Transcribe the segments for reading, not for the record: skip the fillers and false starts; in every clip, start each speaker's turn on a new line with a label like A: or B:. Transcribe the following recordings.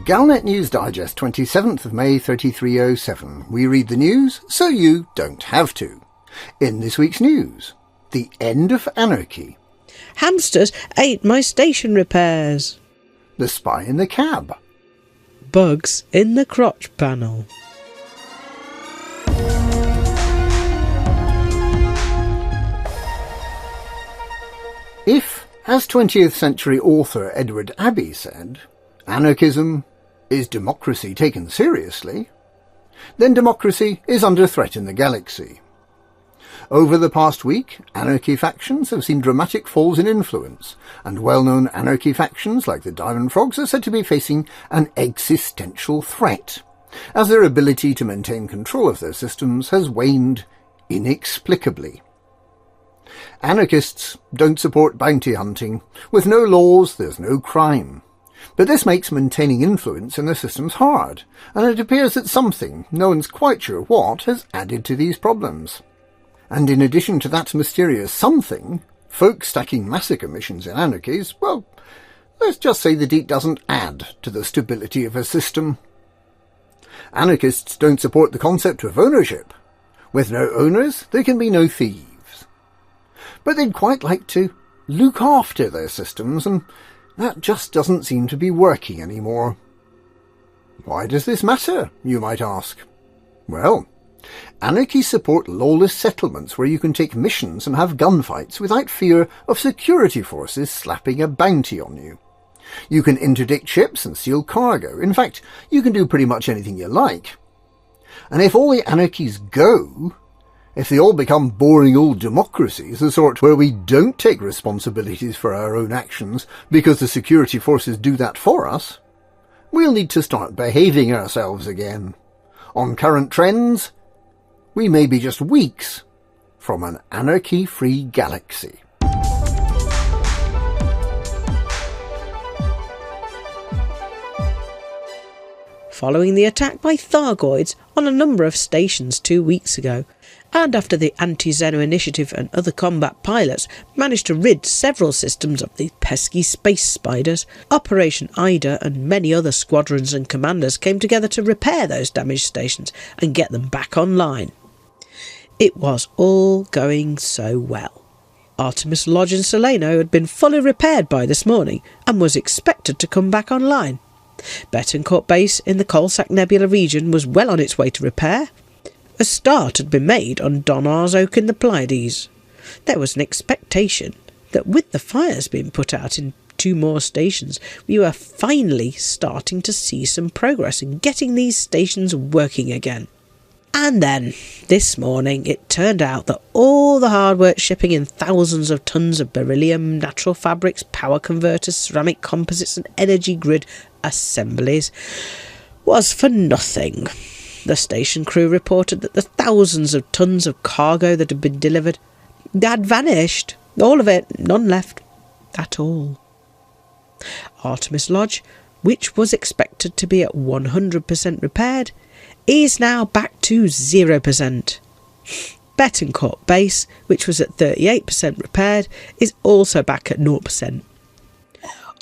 A: Galnet News Digest, 27th of May 3307. We read the news so you don't have to. In this week's news, the End of Anarchy.
B: Hamsters ate my station repairs.
A: The Spy in the Cab.
B: Bugs in the crotch panel.
A: If, as 20th century author Edward Abbey said, anarchism is democracy taken seriously, then democracy is under threat in the galaxy. Over the past week, anarchy factions have seen dramatic falls in influence, and well-known anarchy factions like the Diamond Frogs are said to be facing an existential threat, as their ability to maintain control of their systems has waned inexplicably. Anarchists don't support bounty hunting. With no laws, there's no crime. But this makes maintaining influence in their systems hard, and it appears that something, no one's quite sure what, has added to these problems. And in addition to that mysterious something, folk stacking massacre missions in anarchies, well, let's just say that it doesn't add to the stability of a system. Anarchists don't support the concept of ownership. With no owners, there can be no thieves. But they'd quite like to look after their systems, and that just doesn't seem to be working anymore. Why does this matter, you might ask? Well, anarchies support lawless settlements where you can take missions and have gunfights without fear of security forces slapping a bounty on you. You can interdict ships and steal cargo. In fact, you can do pretty much anything you like. And if all the anarchies go, if they all become boring old democracies, the sort where we don't take responsibilities for our own actions because the security forces do that for us, we'll need to start behaving ourselves again. On current trends, we may be just weeks from an anarchy-free galaxy.
B: Following the attack by Thargoids on a number of stations 2 weeks ago, and after the Anti-Xeno Initiative and other combat pilots managed to rid several systems of the pesky space spiders, Operation Ida and many other squadrons and commanders came together to repair those damaged stations and get them back online. It was all going so well. Artemis Lodge in Solano had been fully repaired by this morning and was expected to come back online. Betancourt Base in the Coalsack Nebula region was well on its way to repair. A start had been made on Donar's Oak in the Pleiades. There was an expectation that with the fires being put out in 2 more stations, we were finally starting to see some progress in getting these stations working again. And then, this morning, it turned out that all the hard work shipping in thousands of tons of beryllium, natural fabrics, power converters, ceramic composites and energy grid assemblies was for nothing. The station crew reported that the thousands of tons of cargo that had been delivered had vanished. All of it, none left at all. Artemis Lodge, which was expected to be at 100% repaired, is now back to 0%. Betancourt Base, which was at 38% repaired, is also back at 0%.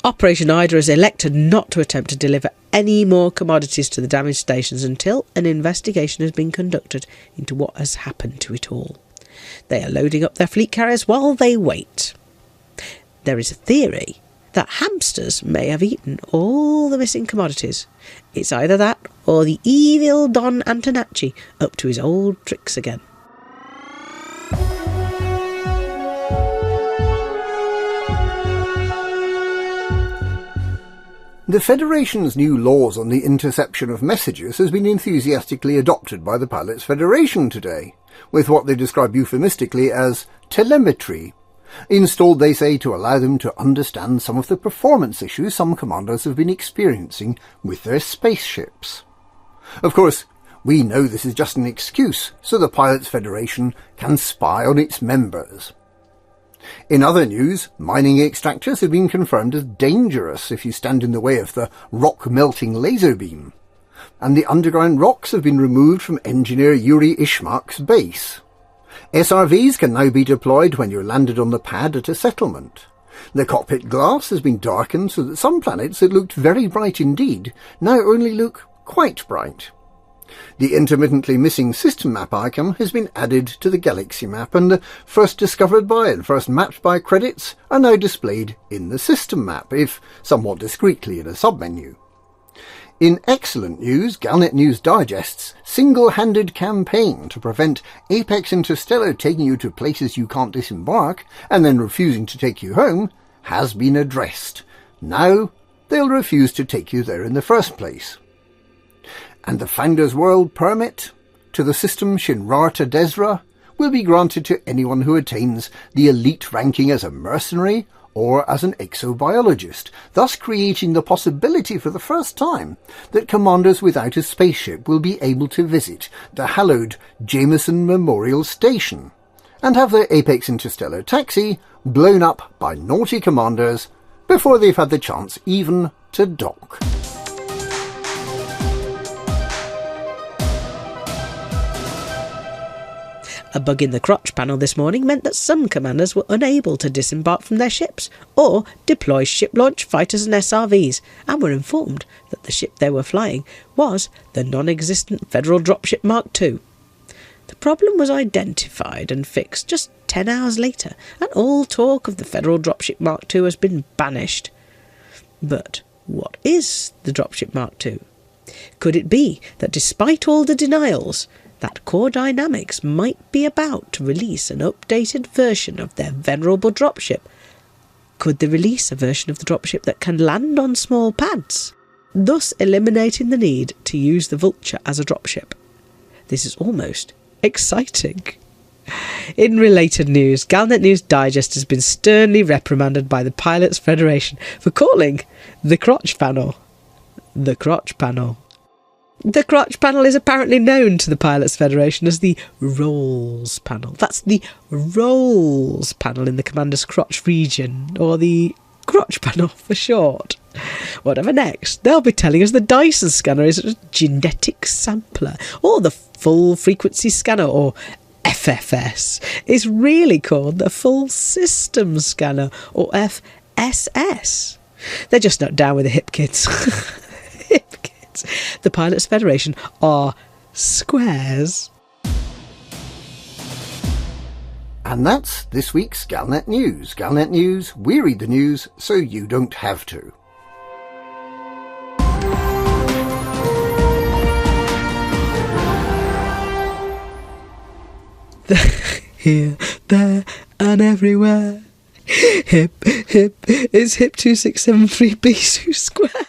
B: Operation Ida has elected not to attempt to deliver any more commodities to the damaged stations until an investigation has been conducted into what has happened to it all. They are loading up their fleet carriers while they wait. There is a theory that hamsters may have eaten all the missing commodities. It's either that or the evil Don Antonacci up to his old tricks again.
A: The Federation's new laws on the interception of messages has been enthusiastically adopted by the Pilots Federation today, with what they describe euphemistically as telemetry, installed, they say, to allow them to understand some of the performance issues some commanders have been experiencing with their spaceships. Of course, we know this is just an excuse so the Pilots Federation can spy on its members. In other news, mining extractors have been confirmed as dangerous if you stand in the way of the rock-melting laser beam, and the underground rocks have been removed from engineer Yuri Ishmak's base. SRVs can now be deployed when you're landed on the pad at a settlement, The cockpit glass has been darkened so that some planets that looked very bright indeed now only look quite bright. The intermittently missing system map icon has been added to the galaxy map, and the first discovered by and first mapped by credits are now displayed in the system map, if somewhat discreetly in a submenu. In excellent news, Galnet News Digest's single-handed campaign to prevent Apex Interstellar taking you to places you can't disembark and then refusing to take you home has been addressed. Now they'll refuse to take you there in the first place. And the Founders World permit to the system Shinrarta Desra will be granted to anyone who attains the elite ranking as a mercenary or as an exobiologist, thus creating the possibility for the first time that commanders without a spaceship will be able to visit the hallowed Jameson Memorial Station and have their Apex Interstellar taxi blown up by naughty commanders before they've had the chance even to dock.
B: A bug in the Crotch panel this morning meant that some commanders were unable to disembark from their ships or deploy ship-launch fighters and SRVs, and were informed that the ship they were flying was the non-existent Federal Dropship Mark II. The problem was identified and fixed just 10 hours later, and all talk of the Federal Dropship Mark II has been banished. But what is the Dropship Mark II? Could it be that despite all the denials, that Core Dynamics might be about to release an updated version of their venerable dropship? Could they release a version of the dropship that can land on small pads, thus eliminating the need to use the Vulture as a dropship? This is almost exciting. In related news, Galnet News Digest has been sternly reprimanded by the Pilots Federation for calling the Crotch panel the Crotch panel. The Crotch panel is apparently known to the Pilots Federation as the Rolls panel. That's the Rolls panel in the Commander's Crotch region, or the Crotch panel for short. Whatever next, they'll be telling us the Dyson scanner is a genetic sampler, or the Full Frequency Scanner, or FFS, is really called the Full System Scanner, or FSS. They're just not down with the hip kids. Hip kids. The Pilots Federation are squares.
A: And that's this week's Galnet News. Galnet News, we read the news so you don't have to.
B: Here, there, and everywhere. Hip, hip, is hip 2673B Square.